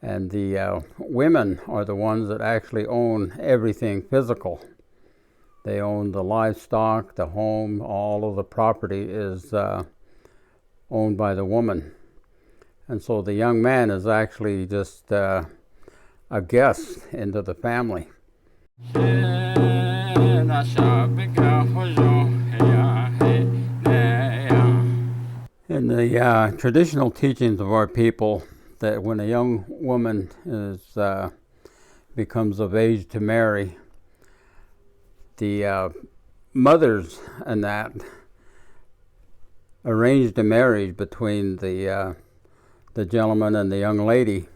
And the women are the ones that actually own everything physical. They own the livestock, the home, all of the property is owned by the woman. And so the young man is actually just a guest into the family. In the traditional teachings of our people, that when a young woman becomes of age to marry, the mothers and that arranged a marriage between the gentleman and the young lady.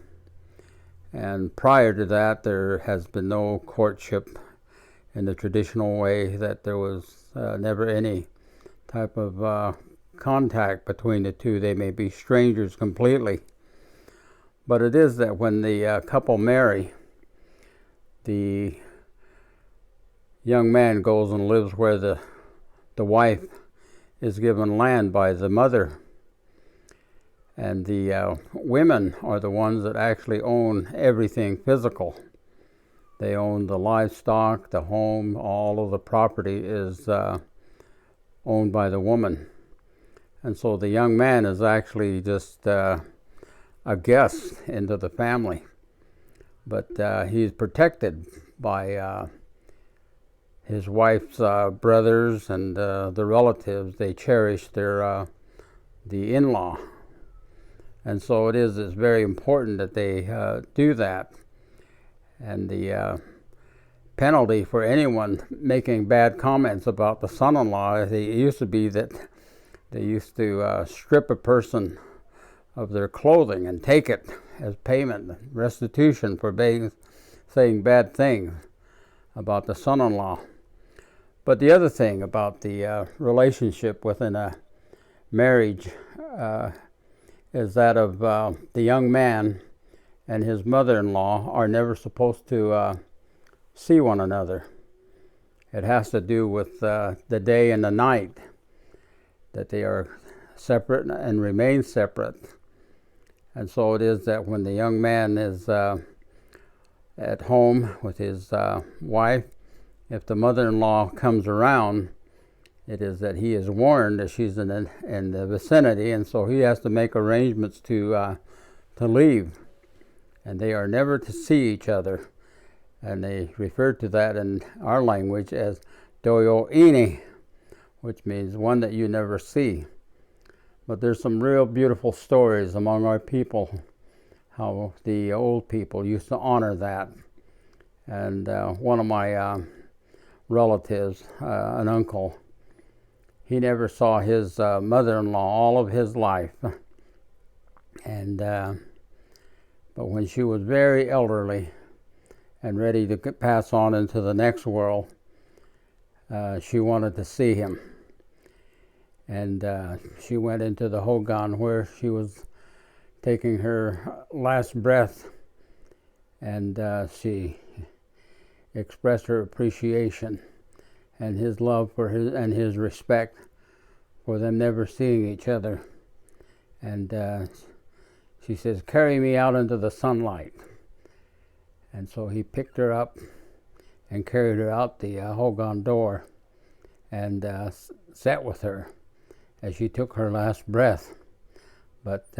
And prior to that, there has been no courtship in the traditional way, that there was never any type of contact between the two. They may be strangers completely. But it is that when the couple marry, the young man goes and lives where the wife is given land by the mother. And the women are the ones that actually own everything physical. They own the livestock, the home, all of the property is owned by the woman. And so the young man is actually just a guest into the family. But he's protected by his wife's brothers and the relatives. They cherish the in-law. And so it's very important that they do that. And the penalty for anyone making bad comments about the son-in-law, it used to be that they used to strip a person of their clothing and take it as payment, restitution for saying bad things about the son-in-law. But the other thing about the relationship within a marriage is that of the young man and his mother-in-law are never supposed to see one another. It has to do with the day and the night, that they are separate and remain separate. And so it is that when the young man is at home with his wife, if the mother-in-law comes around, it is that he is warned that she's in the vicinity, and so he has to make arrangements to leave. And they are never to see each other. And they refer to that in our language as doyo ini, which means one that you never see. But there's some real beautiful stories among our people, how the old people used to honor that. And one of my relatives, an uncle, he never saw his mother-in-law all of his life. And but when she was very elderly and ready to pass on into the next world, she wanted to see him. And she went into the hogan where she was taking her last breath, and she expressed her appreciation and his love for his respect for them never seeing each other. And she says, "Carry me out into the sunlight." And so he picked her up and carried her out the hogan door and sat with her as she took her last breath. But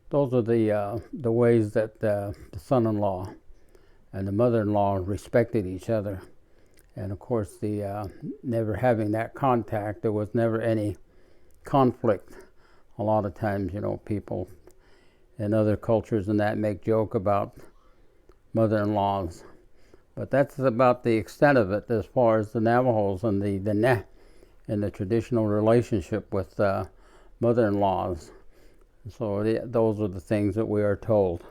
those are the ways that the son-in-law and the mother-in-law respected each other. And of course, the never having that contact, there was never any conflict. A lot of times, people in other cultures and that make joke about mother-in-laws. But that's about the extent of it as far as the Navajos and the traditional relationship with mother-in-laws. So those are the things that we are told.